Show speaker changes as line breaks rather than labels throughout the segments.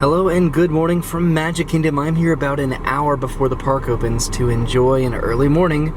Hello and good morning from Magic Kingdom. I'm here about an hour before the park opens to enjoy an early morning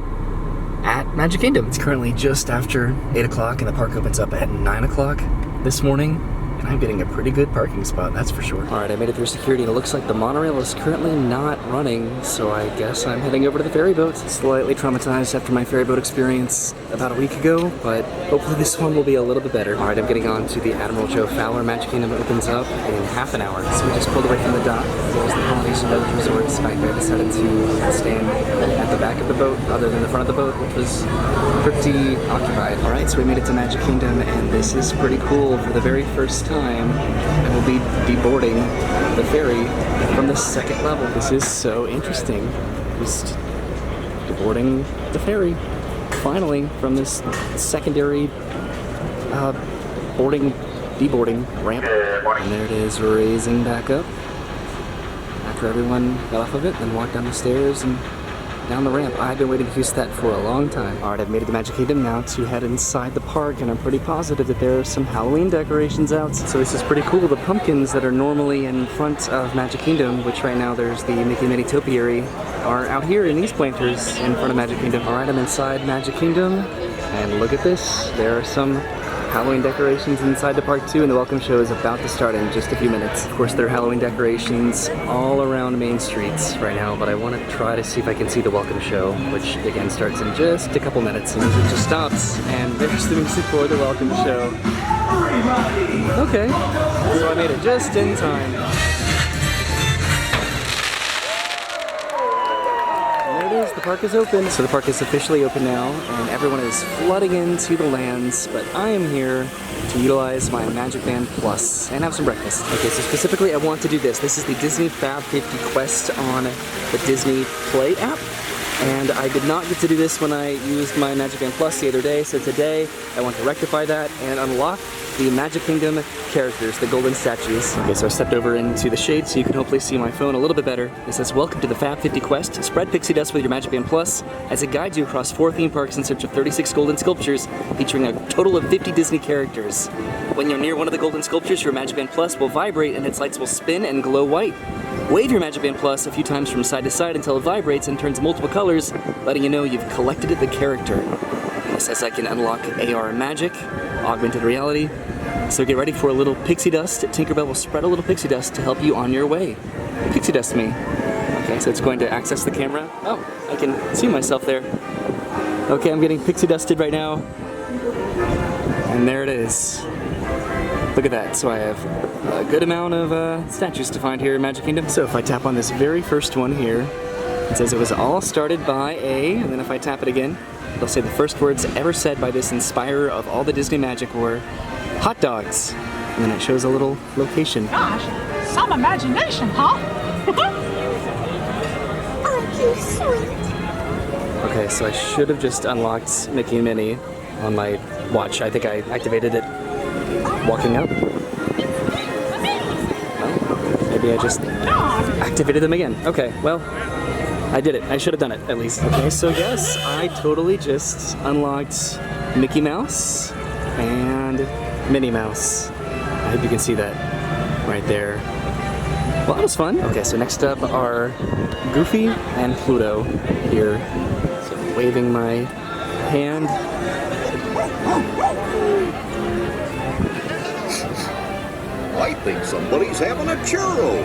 at Magic Kingdom. It's currently just after 8 o'clock and the park opens up at 9 o'clock this morning. And I'm getting a pretty good parking spot, that's for sure. All right, I made it through security and it looks like the monorail is currently not running, so I guess I'm heading over to the ferry boat. Slightly traumatized after my ferry boat experience about a week ago, but hopefully this one will be a little bit better. All right, I'm getting on to the Admiral Joe Fowler. Magic Kingdom opens up in half an hour. So we just pulled away from the dock. There's the Polynesian Village Resorts back there. I decided to stand at the back of the boat rather than the front of the boat, which was pretty occupied. All right, so we made it to Magic Kingdom, and this is pretty cool. For the very first time, I will be deboarding the ferry from the second level. This is so interesting. Just deboarding the ferry, finally, from this secondary deboarding ramp. And there it is, raising back up. After everyone got off of it, then walked down the stairs and down the ramp. I've been waiting to use that for a long time. Alright, I've made it to Magic Kingdom now to head inside the park, and I'm pretty positive that there are some Halloween decorations out. So this is pretty cool. The pumpkins that are normally in front of Magic Kingdom, which right now there's the Mickey Minnie Topiary, are out here in these planters in front of Magic Kingdom. Alright, I'm inside Magic Kingdom, and look at this. There are some Halloween decorations inside the park too, and the welcome show is about to start in just a few minutes. Of course, there are Halloween decorations all around Main Streets right now, but I want to try to see if I can see the welcome show, which again starts in just a couple minutes. And it just stops, and there's the music for the welcome show. Okay, so I made it just in time. The park is open. So the park is officially open now, and everyone is flooding into the lands, but I am here to utilize my MagicBand Plus and have some breakfast. Okay, so specifically I want to do this. This is the Disney Fab 50 Quest on the Disney Play app, and I did not get to do this when I used my MagicBand Plus the other day, so today I want to rectify that and unlock the Magic Kingdom characters, the golden statues. Okay, so I stepped over into the shade so you can hopefully see my phone a little bit better. It says, "Welcome to the Fab 50 Quest. Spread pixie dust with your MagicBand Plus as it guides you across 4 theme parks in search of 36 golden sculptures featuring a total of 50 Disney characters. When you're near one of the golden sculptures, your MagicBand Plus will vibrate and its lights will spin and glow white. Wave your MagicBand Plus a few times from side to side until it vibrates and turns multiple colors, letting you know you've collected the character." It says I can unlock AR magic, augmented reality, so get ready for a little pixie dust. Tinkerbell will spread a little pixie dust to help you on your way. Pixie dust me. Okay, so it's going to access the camera. Oh, I can see myself there. Okay, I'm getting pixie dusted right now. And there it is. Look at that. So I have a good amount of statues to find here in Magic Kingdom. So if I tap on this very first one here, it says it was all started by a, and then if I tap it again, it'll say the first words ever said by this inspirer of all the Disney magic were hot dogs. And then it shows a little location.
Gosh, some imagination, huh?
Aren't you sweet?
Okay, so I should have just unlocked Mickey and Minnie on my watch. I think I activated it walking up. Well, maybe I just activated them again. Okay, well, I did it. I should have done it, at least. Okay, so yes, I totally just unlocked Mickey Mouse and Minnie Mouse. I hope you can see that right there. Well, that was fun. Okay, so next up are Goofy and Pluto here. So waving my hand.
I think somebody's having a churro.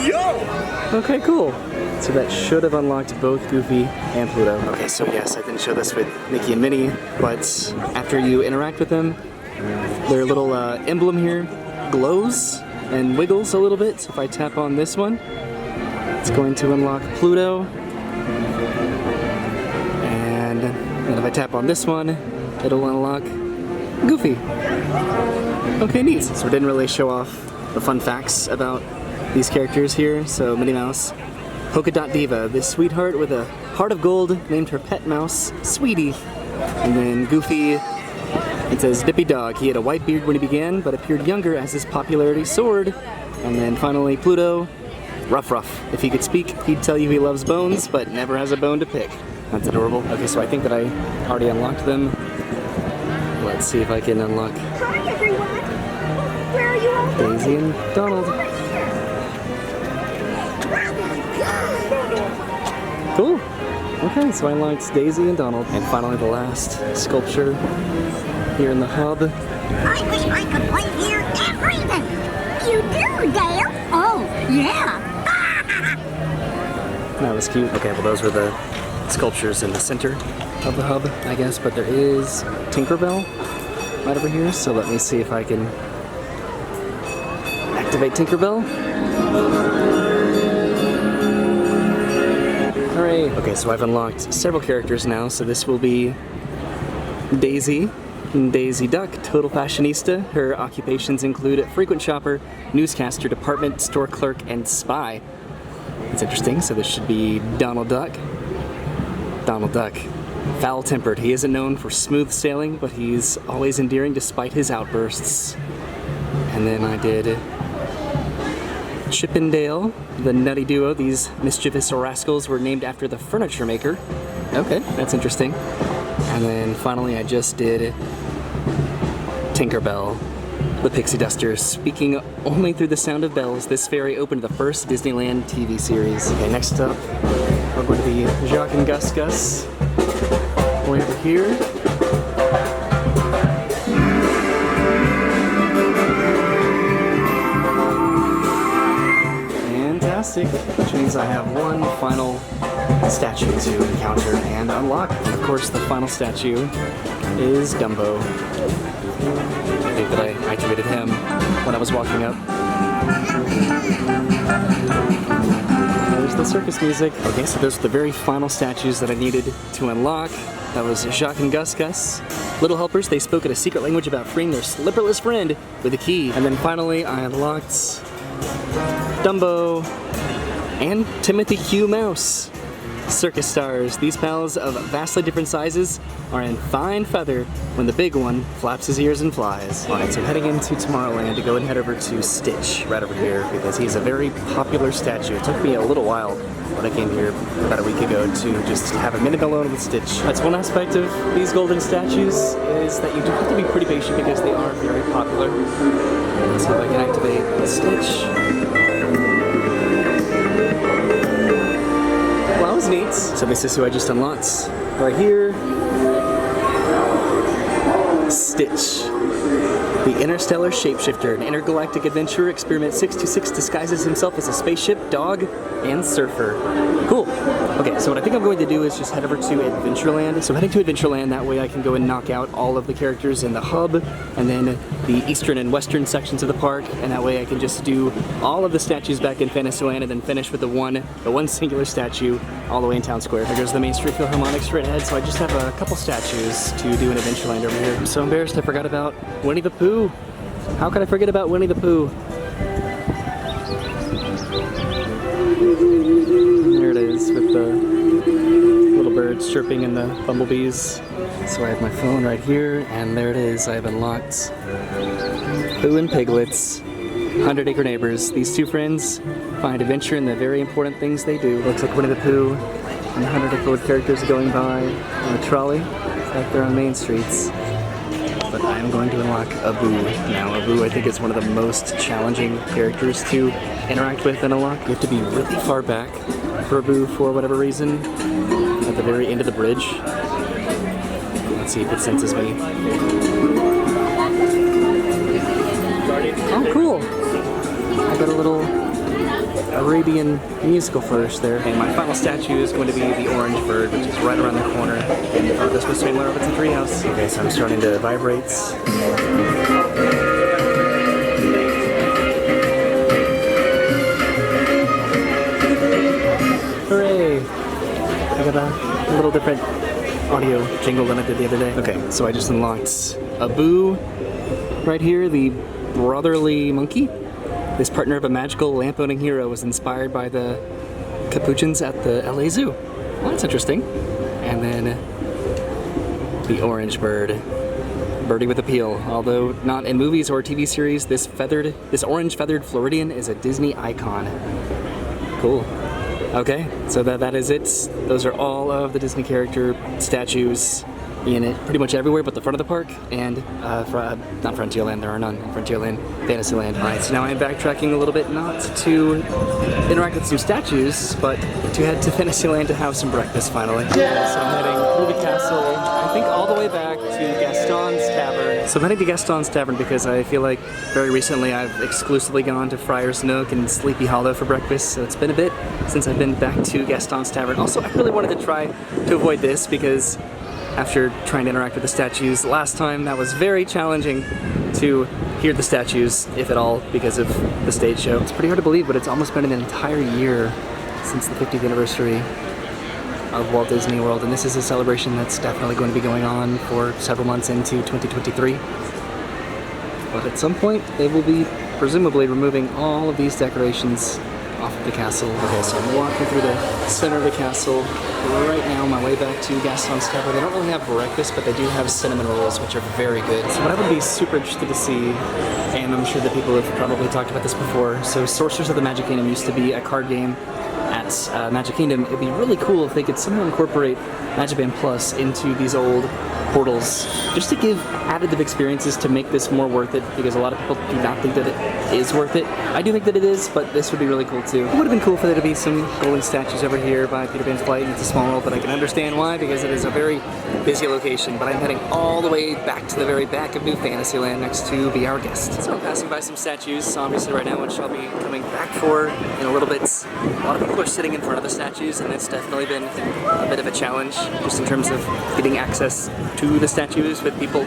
Yo!
Okay, cool. So that should have unlocked both Goofy and Pluto. Okay, so yes, I didn't show this with Mickey and Minnie, but after you interact with them, their little emblem here glows and wiggles a little bit. So if I tap on this one, it's going to unlock Pluto. And then if I tap on this one, it'll unlock Goofy. Okay, neat. So we didn't really show off the fun facts about these characters here. So Minnie Mouse, Polka Dot Diva, this sweetheart with a heart of gold, named her pet mouse Sweetie. And then Goofy, it says Dippy Dog. He had a white beard when he began, but appeared younger as his popularity soared. And then finally Pluto, Ruff Ruff. If he could speak, he'd tell you he loves bones, but never has a bone to pick. That's adorable. Okay, so I think that I already unlocked them. Let's see if I can unlock
Hi, everyone. Where are you all going?
Daisy and Donald.
Right here.
Cool. Okay, so I unlocked Daisy and Donald. And finally the last sculpture here in the hub.
I wish I could play here every day. You do, Dale? Oh, yeah.
That was cute. Okay, well those were the sculptures in the center of the hub, I guess, but there is Tinkerbell right over here, so let me see if I can activate Tinkerbell. Hooray! Okay, so I've unlocked several characters now, so this will be Daisy. Daisy Duck, total fashionista. Her occupations include frequent shopper, newscaster, department store clerk, and spy. It's interesting, so this should be Donald Duck. Donald Duck. Foul-tempered. He isn't known for smooth sailing, but he's always endearing despite his outbursts. And then I did Chip and Dale, the nutty duo. These mischievous rascals were named after the furniture maker. Okay, that's interesting. And then finally I just did Tinkerbell, the Pixie Dusters. Speaking only through the sound of bells, this fairy opened the first Disneyland TV series. Okay, next up, we're going to be Jacques and Gus Gus. Way over here. Fantastic, which means I have one final statue to encounter and unlock. And of course, the final statue is Dumbo. I think that I activated him when I was walking up. There's the circus music. Okay, so those are the very final statues that I needed to unlock. That was Jacques and Gus Gus. Little helpers, they spoke in a secret language about freeing their slipperless friend with a key. And then finally, I unlocked Dumbo and Timothy Q. Mouse. Circus stars, these pals of vastly different sizes are in fine feather when the big one flaps his ears and flies. Alright, so heading into Tomorrowland to go and head over to Stitch right over here because he's a very popular statue. It took me a little while when I came here about a week ago to just have a minute alone with Stitch. That's one aspect of these golden statues is that you do have to be pretty patient because they are very popular. Let's see if I can activate Stitch. Well, that was neat. So this is who I just unlocked. Right here, Stitch. The interstellar shapeshifter, an intergalactic adventurer, Experiment 626 disguises himself as a spaceship, dog, and surfer. Cool. Okay, so what I think I'm going to do is just head over to Adventureland. So heading to Adventureland, that way I can go and knock out all of the characters in the hub, and then the eastern and western sections of the park, and that way I can just do all of the statues back in Fantasyland and then finish with the one singular statue all the way in Town Square. There goes the Main Street Philharmonic straight ahead, so I just have a couple statues to do in Adventureland over here. I'm so embarrassed I forgot about Winnie the Pooh. How could I forget about Winnie the Pooh? There it is with the little birds chirping and the bumblebees. So I have my phone right here, and there it is. I have unlocked Pooh and Piglet's 100 Acre Neighbors. These two friends find adventure in the very important things they do. Looks like Winnie the Pooh and the 100 Acre Wood characters are going by on a trolley back there on Main Streets. But I am going to unlock Abu now. Abu, I think, is one of the most challenging characters to interact with and unlock. You have to be really far back for Abu for whatever reason, at the very end of the bridge. Let's see if it senses me. Oh, cool! I got a little Arabian musical flourish there. And my final statue is going to be the orange bird, which is right around the corner. And this was Swing Robertson Treehouse. Okay, so I'm starting to vibrate. Hooray! I got a little different audio jingle than I did the other day. Okay, so I just unlocked Abu right here, the brotherly monkey. This partner of a magical lamp-owning hero was inspired by the capuchins at the LA Zoo. Well, that's interesting. And then the orange bird. Birdie with appeal. Although not in movies or TV series, this orange feathered Floridian is a Disney icon. Cool. Okay, so that is it. Those are all of the Disney character statues in it pretty much everywhere but the front of the park and not Frontierland, there are none in Frontierland, Fantasyland. Alright, so now I'm backtracking a little bit, not to interact with some statues, but to head to Fantasyland to have some breakfast finally. So I'm heading through the castle, I think all the way back to Gaston's Tavern. So I'm heading to Gaston's Tavern because I feel like very recently I've exclusively gone to Friar's Nook and Sleepy Hollow for breakfast, so it's been a bit since I've been back to Gaston's Tavern. Also, I really wanted to try to avoid this because after trying to interact with the statues last time, that was very challenging to hear the statues, if at all, because of the stage show. It's pretty hard to believe, but it's almost been an entire year since the 50th anniversary of Walt Disney World, and this is a celebration that's definitely going to be going on for several months into 2023. But at some point, they will be presumably removing all of these decorations off of the castle. Okay, so I'm walking through the center of the castle. Right now, on my way back to Gaston's Tavern. They don't really have breakfast, but they do have cinnamon rolls, which are very good. So what I would be super interested to see, and I'm sure that people have probably talked about this before, so Sorcerers of the Magic Kingdom used to be a card game at Magic Kingdom. It'd be really cool if they could somehow incorporate MagicBand Plus into these old portals, just to give additive experiences to make this more worth it, because a lot of people do not think that it is worth it. I do think that it is, but this would be really cool too. It would have been cool for there to be some golden statues over here by Peter Pan's Flight, and It's a Small World, but I can understand why, because it is a very busy location. But I'm heading all the way back to the very back of New Fantasyland next to Be Our Guest. So I'm passing by some statues, obviously right now, which I'll be coming back for in a little bit. A lot of people are sitting in front of the statues, and it's definitely been a bit of a challenge, just in terms of getting access to the statues with people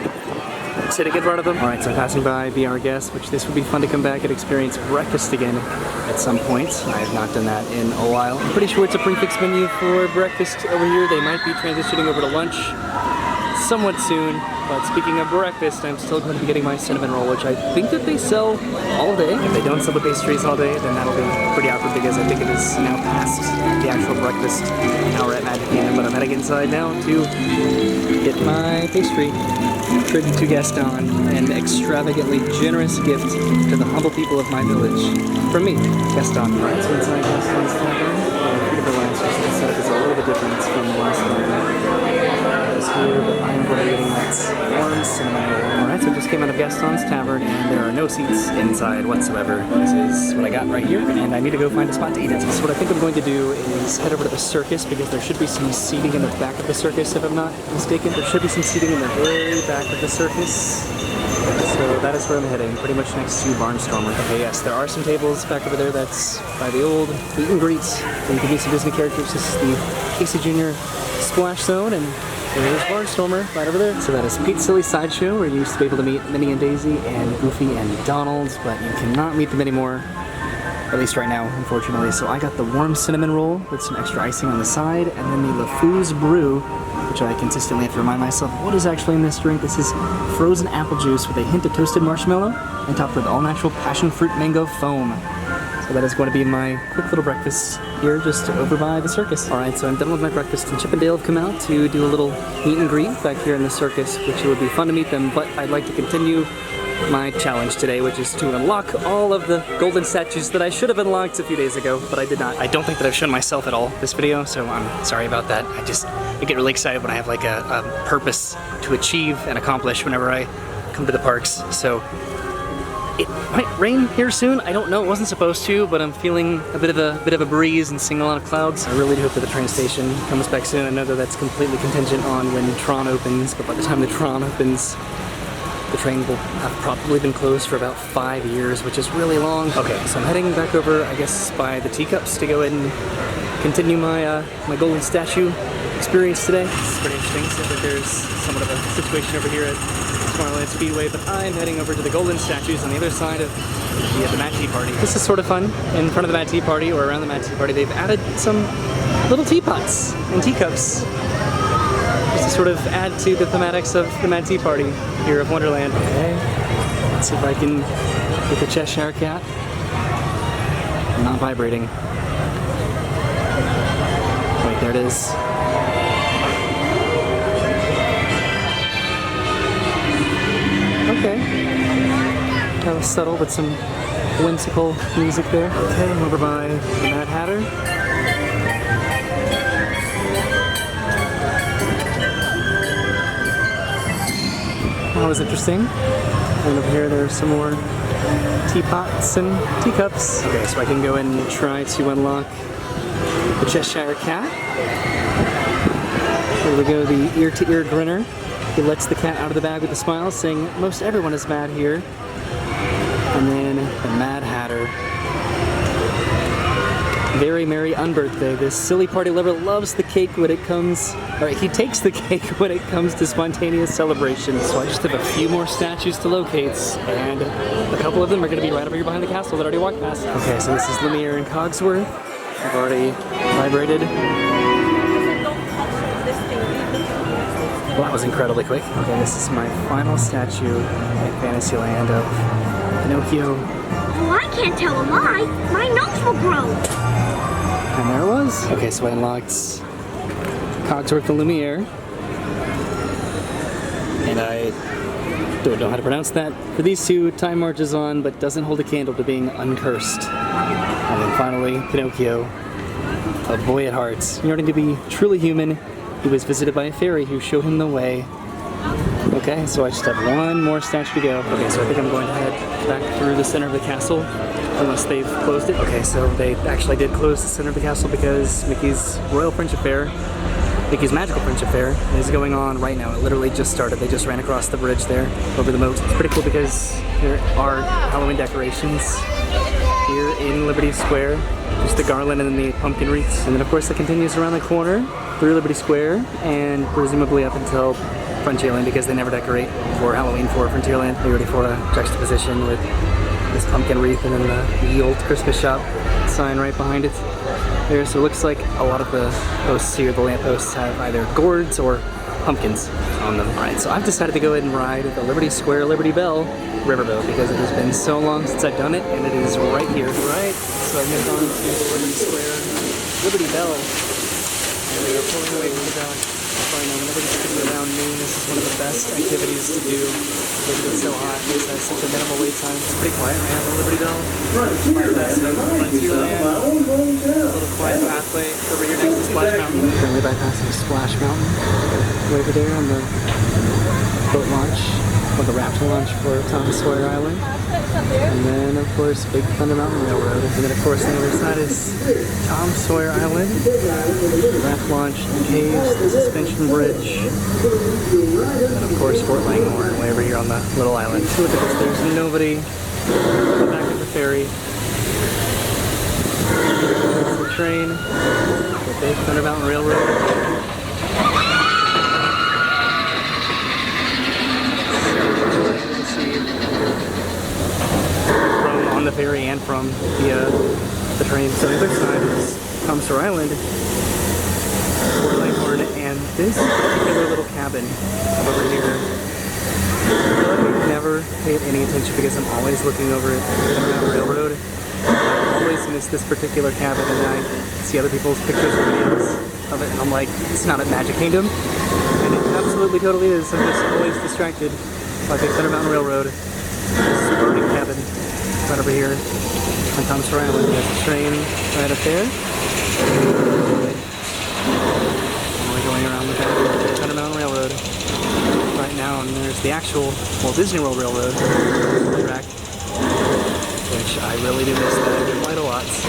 sitting in front of them. Alright, so I'm passing by Be Our Guest, which this would be fun to come back and experience breakfast again at some point. I have not done that in a while. I'm pretty sure it's a prefix menu for breakfast over here. They might be transitioning over to lunch somewhat soon, but speaking of breakfast, I'm still going to be getting my cinnamon roll, which I think that they sell all day. If they don't sell the pastries all day, then that'll be pretty awkward, because I think it is now past the actual breakfast hour at Magic Kingdom. But I'm heading inside now to get my pastry. Tribute to Gaston, an extravagantly generous gift to the humble people of my village. From me, Gaston. Alright, so inside Gaston's Tavern, the last the setup is a little bit different from the last time. Here, but I'm going to be getting that warm cinnamon roll. Alright, so I just came out of Gaston's Tavern, and there are no seats inside whatsoever. This is what I got right here, and I need to go find a spot to eat it. So what I think I'm going to do is head over to the Circus, because there should be some seating in the back of the Circus, if I'm not mistaken. There should be some seating in the very back of the Circus. So that is where I'm heading, pretty much next to Barnstormer. Okay, yes, there are some tables back over there. That's by the old meet and greets, where you can meet some Disney characters. This is the Casey Jr. Splash Zone, and there's Barnstormer right over there. So that is Pete's Silly Sideshow, where you used to be able to meet Minnie and Daisy and Goofy and Donald, but you cannot meet them anymore, at least right now, unfortunately. So I got the warm cinnamon roll with some extra icing on the side, and then the LeFou's Brew, which I consistently have to remind myself what is actually in this drink. This is frozen apple juice with a hint of toasted marshmallow and topped with all-natural passion fruit mango foam. So that is going to be my quick little breakfast here just over by the Circus. Alright, so I'm done with my breakfast, and Chip and Dale have come out to do a little meet and greet back here in the Circus, which it would be fun to meet them, but I'd like to continue my challenge today, which is to unlock all of the golden statues that I should have unlocked a few days ago, but I did not. I don't think that I've shown myself at all this video, so I'm sorry about that. I get really excited when I have like a purpose to achieve and accomplish whenever I come to the parks. So it might rain here soon. I don't know. It wasn't supposed to, but I'm feeling a bit of a breeze and seeing a lot of clouds. I really do hope that the train station comes back soon. I know that that's completely contingent on when Tron opens, but by the time the Tron opens, the train will have probably been closed for about 5 years, which is really long. Okay, so I'm heading back over, I guess, by the teacups to go ahead and continue my my golden statue experience today. It's pretty interesting. Seems like there's somewhat of a situation over here at Tomorrowland Speedway, but I'm heading over to the golden statues on the other side of the Mad Tea Party. This is sort of fun. In front of the Mad Tea Party, or around the Mad Tea Party, they've added some little teapots and teacups, just to sort of add to the thematics of the Mad Tea Party here of Wonderland. Okay, let's see if I can get the Cheshire Cat. Not vibrating. Wait, there it is. Okay, that was subtle, but some whimsical music there. Okay, I'm over by the Mad Hatter. That was interesting. And over here there's some more teapots and teacups. Okay, so I can go and try to unlock the Cheshire Cat. Here we go, the ear-to-ear grinner. He lets the cat out of the bag with a smile, saying, "Most everyone is mad here." And then the Mad Hatter. Very merry unbirthday. This silly party lover loves the cake when it comes, or he takes the cake when it comes to spontaneous celebrations. So I just have a few more statues to locate, and a couple of them are going to be right over here behind the castle that I already walked past. Okay, so this is Lumiere and Cogsworth. I've already vibrated. Well, that was incredibly quick. Okay, this is my final statue in Fantasyland of Pinocchio.
Oh, I can't tell a lie. My nose will grow.
And there it was. Okay, so I unlocked Cogsworth and Lumiere. And I don't know how to pronounce that. For these two, time marches on, but doesn't hold a candle to being uncursed. And then finally, Pinocchio, a boy at heart. Yearning to be truly human, he was visited by a fairy who showed him the way. Okay, so I just have one more statue to go. Okay, so I think I'm going to head back through the center of the castle, unless they've closed it. Okay, so they actually did close the center of the castle because Mickey's Royal Friendship Fair, Mickey's Magical Friendship Fair, is going on right now. It literally just started. They just ran across the bridge there, over the moat. It's pretty cool because there are Halloween decorations here in Liberty Square. Just the garland and then the pumpkin wreaths. And then of course it continues around the corner through Liberty Square and presumably up until Frontierland, because they never decorate for Halloween for Frontierland. They're ready for a juxtaposition with this pumpkin wreath and then the old Christmas shop sign right behind it there. So it looks like a lot of the posts here, the lamp posts, have either gourds or pumpkins on them. Alright, so I've decided to go ahead and ride the Liberty Square Liberty Bell riverboat because it has been so long since I've done it, and it is right here. Right, so I've moved on to the Liberty Square Liberty Bell, and we are pulling away from the dock. Whenever you come around noon, this is one of the best activities to do because it's so hot. It has such a minimal wait time. It's pretty quiet right now at the Liberty Bell. Frontierland. A little quiet pathway over here next to Splash Mountain. Currently bypassing Splash Mountain. Right over there on the boat launch, or the raft launch for Tom Sawyer Island. And then, of course, Big Thunder Mountain Railroad. And then, of course, on the other side is Tom Sawyer Island, raft launch, the caves, the suspension bridge, and then, of course, Fort Langhorne, way over here on the little island. So look at this, there's nobody back at the ferry. There's the train, the Big Thunder Mountain Railroad. On the ferry and from the train. So the other side is Tom Sawyer Island, Fort Langhorne, and this particular little cabin over here. I never paid any attention because I'm always looking over at the railroad. I always miss this particular cabin, and I see other people's pictures or videos of it, and I'm like, it's not at Magic Kingdom, and it absolutely totally is. I'm just always distracted by Big Thunder Mountain Railroad. This burning cabin. Right over here on Tom Sawyer Island. There's the train right up there. And we're going around the Thunder Mountain Railroad right now, and there's the actual Walt Disney World Railroad track, which I really do miss that quite a lot. This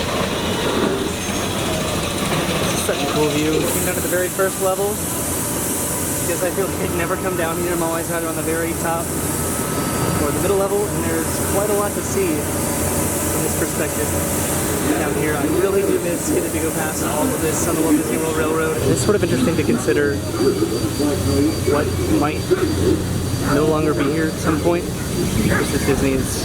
is such a cool view. You came down to the very first level because I feel like I'd never come down here. I'm always either on the very top or the middle level, and there's quite a lot to see from this perspective. Down here, I really do miss getting to go past all of this on the Walt Disney World Railroad. It's sort of interesting to consider what might no longer be here at some point, because Disney is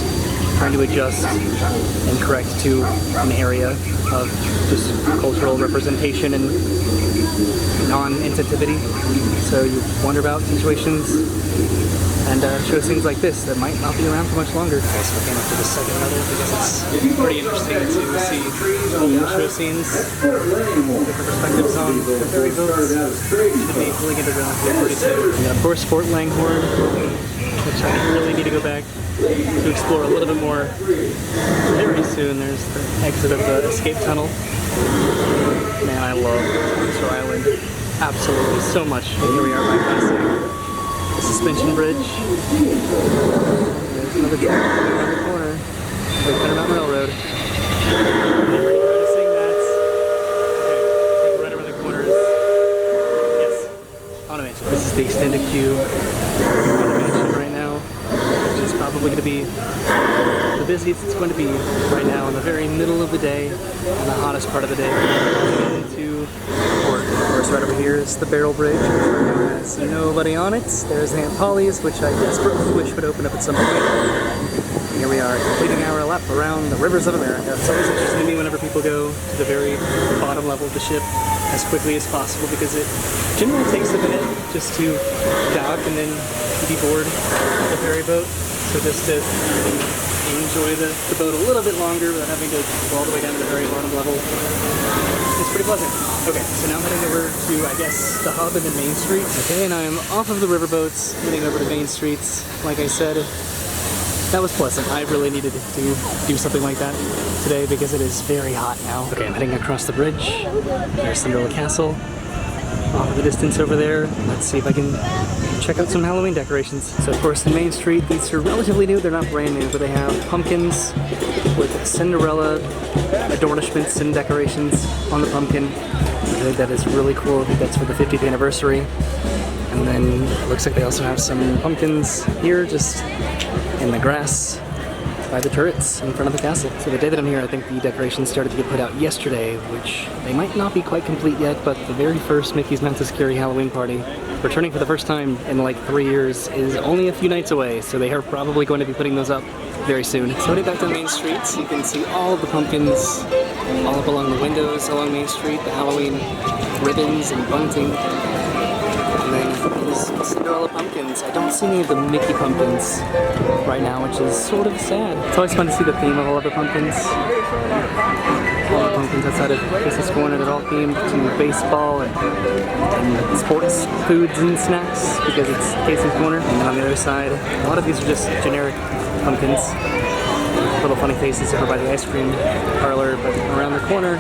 trying to adjust and correct to an area of just cultural representation and non-insensitivity. So you wonder about situations and shows things like this that might not be around for much longer. Okay, so we came up to the second level because it's pretty interesting to see multiple show scenes, different perspectives on the ferry boats. Should be pulling into ground here pretty soon. And then of course Fort Langhorne, which I really need to go back to explore a little bit more very soon. There's the exit of the escape tunnel. Man, I love Tom Sawyer Island absolutely so much. And here we are bypassing suspension bridge. There's another track around the corner. Big Thunder Mountain Railroad. Ready to sing that. Okay, right around the corner is, yes, Haunted Mansion. This is the extended queue for Haunted Mansion right now, which is probably going to be the busiest it's going to be right now in the very middle of the day, and the hottest part of the day. Into port. Of course, right over here is the Barrel Bridge, which right now has nobody on it. There's Aunt Polly's, which I desperately wish would open up at some point. Here we are, completing our lap around the rivers of America. It's always interesting to me whenever people go to the very bottom level of the ship as quickly as possible, because it generally takes a minute just to dock and then be board of the ferry boat. So just to enjoy the boat a little bit longer without having to go all the way down to the very bottom level, it's pretty pleasant. Okay, so now I'm heading over to, I guess, the hub and then Main Street. Okay, and I'm off of the riverboats, heading over to Main Streets. Like I said, that was pleasant. I really needed to do something like that today because it is very hot now. Okay, I'm heading across the bridge. There's Cinderella Castle. Off in the distance over there. Let's see if I can check out some Halloween decorations. So of course in Main Street, these are relatively new. They're not brand new, but they have pumpkins with Cinderella adornishments and decorations on the pumpkin. I think that is really cool. I think that's for the 50th anniversary. And then it looks like they also have some pumpkins here just in the grass by the turrets in front of the castle. So the day that I'm here, I think the decorations started to get put out yesterday, which they might not be quite complete yet, but the very first Mickey's Mountain Scary Halloween party, returning for the first time in like 3 years, is only a few nights away, so they are probably going to be putting those up very soon. So heading back to Main Street, so you can see all of the pumpkins all up along the windows along Main Street, the Halloween ribbons and bunting. And then these Cinderella pumpkins. I don't see any of the Mickey pumpkins right now, which is sort of sad. It's always fun to see the theme of all of the pumpkins. All the pumpkins outside of Casey's Corner, they're all themed to baseball and sports, foods and snacks, because it's Casey's Corner. And then on the other side, a lot of these are just generic pumpkins. Little funny faces over by the ice cream parlor, but around the corner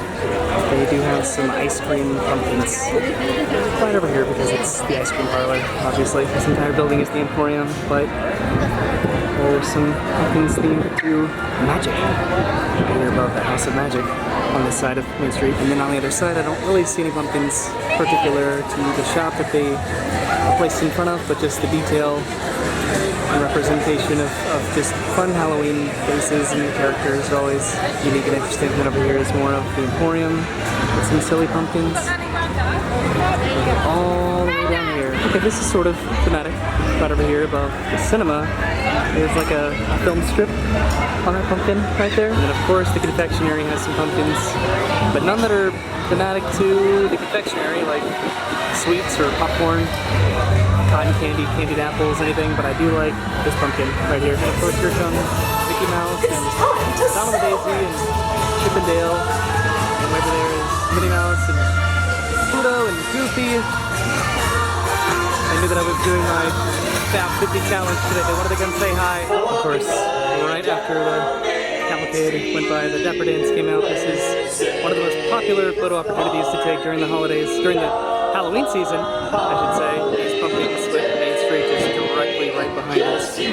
they do have some ice cream pumpkins right over here because it's the ice cream parlor, obviously. This entire building is the Emporium, but there are some pumpkins themed to magic here above the House of Magic on this side of Main Street. And then on the other side I don't really see any pumpkins particular to the shop that they are placed in front of, but just the detail and representation of just fun Halloween faces and characters are always unique and interesting. And over here is more of the Emporium with some silly pumpkins. All the way down here. Okay, this is sort of thematic. Right over here above the cinema, there's like a film strip on that pumpkin right there. And then of course the confectionery has some pumpkins, but none that are thematic to the confectionery, like sweets or popcorn, cotton candy, candied apples, anything, but I do like this pumpkin right here. And of course here comes Mickey Mouse and Donald Daisy and Chip and Dale, and over there is Minnie Mouse and Pluto and Goofy. I knew that I was doing my Fab 50 challenge today. They wanted to come say hi. Of course, right after the cavalcade went by, the Dapper Dance came out. This is one of the most popular photo opportunities to take during the holidays, during the Halloween season, I should say. These pumpkins with Main Street just directly right behind us. So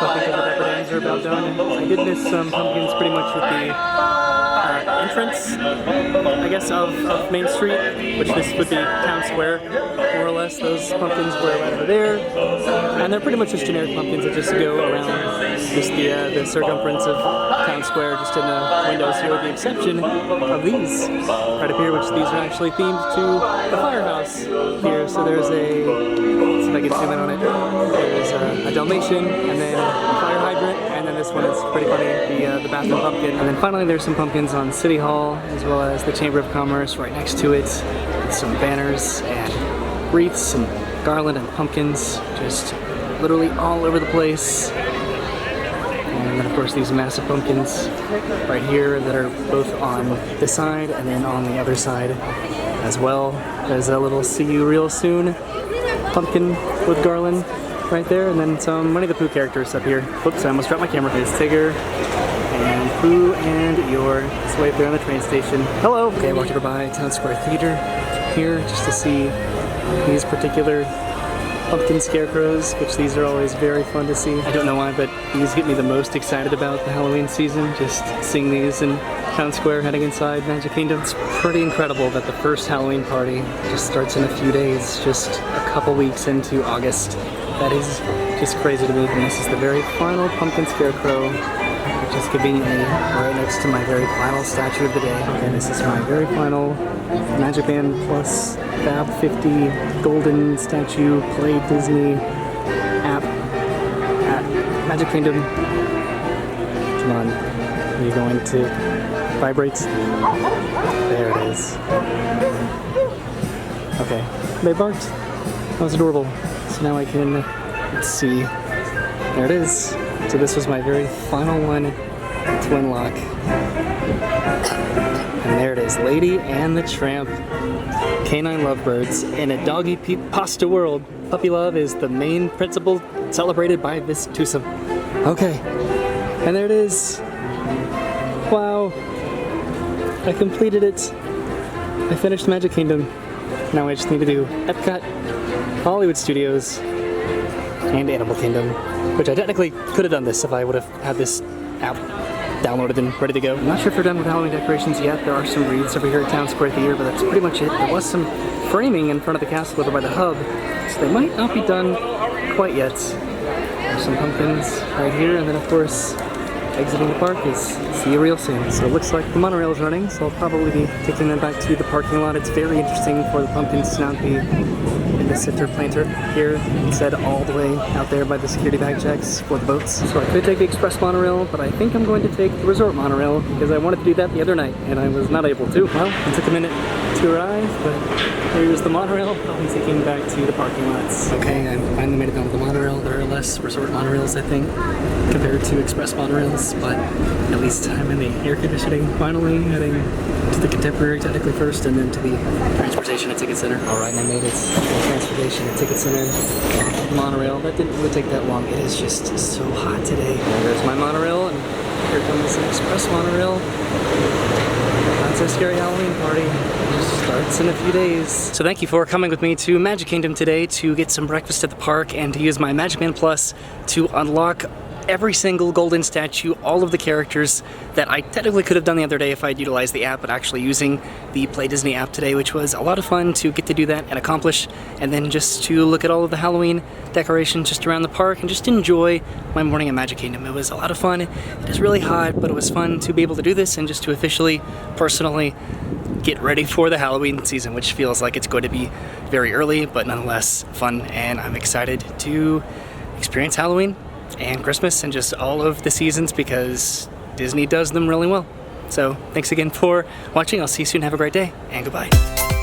I think the Dapper Dans are about done. I did miss some pumpkins pretty much with the entrance, I guess, of Main Street, which this would be Town Square, more or less. Those pumpkins were right over there, and they're pretty much just generic pumpkins that just go around just the circumference of Town Square, just in the windows here, with the exception of these right up here, which these are actually themed to the firehouse here. So there's a, let's see if I can zoom in on it, there's a Dalmatian, and then a fire hydrant, and then this one is pretty funny, the bathroom pumpkin. And then finally there's some pumpkins on City Hall, as well as the Chamber of Commerce right next to it, with some banners and wreaths and garland and pumpkins just literally all over the place. And then of course these massive pumpkins right here that are both on this side and then on the other side as well. There's a little "See You Real Soon" pumpkin with garland right there, and then some Winnie the Pooh characters up here. Oops, I almost dropped my camera. There's Tigger and Pooh and Eeyore. It's way up there on the train station. Hello! Okay, I walked over by Town Square Theater here just to see these particular pumpkin scarecrows, which these are always very fun to see. I don't know why, but these get me the most excited about the Halloween season, just seeing these in Town Square heading inside Magic Kingdom. It's pretty incredible that the first Halloween party just starts in a few days, just a couple weeks into August. That is just crazy to me. And this is the very final pumpkin scarecrow, which is conveniently right next to my very final statue of the day. And this is my very final MagicBand Plus Fab 50 golden statue Play Disney app at Magic Kingdom. Come on, are you going to vibrate? There it is. Okay, they barked. That was adorable. So now I can, let's see, there it is. So this was my very final one to unlock. And there it is, Lady and the Tramp. Canine lovebirds in a doggy pasta world. Puppy love is the main principle celebrated by this twosome. Okay, and there it is. Wow, I completed it. I finished Magic Kingdom. Now I just need to do Epcot, Hollywood Studios, and Animal Kingdom, which I technically could have done this if I would have had this app downloaded and ready to go. I'm not sure if they're done with Halloween decorations yet. There are some wreaths over here at Town Square Theater, but that's pretty much it. There was some framing in front of the castle over by the hub, so they might not be done quite yet. There's some pumpkins right here, and then of course, exiting the park is see you real soon. So it looks like the monorail is running, so I'll probably be taking them back to the parking lot. It's very interesting for the pumpkins to not be in the center planter here, instead all the way out there by the security bag checks for the boats. So I could take the express monorail, but I think I'm going to take the resort monorail because I wanted to do that the other night and I was not able to. Well, it took a minute to arrive, but here's the monorail. I'll be taking back to the parking lots. Okay, I finally made it down to the monorail. There are less resort monorails, I think, compared to express monorails, but at least I'm in the air conditioning, finally heading to the Contemporary technically first, and then to the Transportation and Ticket Center. Alright, I made it. Transportation and Ticket Center monorail. That didn't really take that long. It is just so hot today. And there's my monorail, and here comes an express monorail. Not so scary Halloween party. It just starts in a few days. So thank you for coming with me to Magic Kingdom today to get some breakfast at the park and to use my MagicBand Plus to unlock every single golden statue, all of the characters that I technically could have done the other day if I'd utilized the app, but actually using the Play Disney app today, which was a lot of fun to get to do that and accomplish, and then just to look at all of the Halloween decorations just around the park and just enjoy my morning at Magic Kingdom. It was a lot of fun. It is really hot, but it was fun to be able to do this and just to officially, personally get ready for the Halloween season, which feels like it's going to be very early, but nonetheless fun, and I'm excited to experience Halloween and Christmas and just all of the seasons because Disney does them really well. So thanks again for watching. I'll see you soon. Have a great day and goodbye.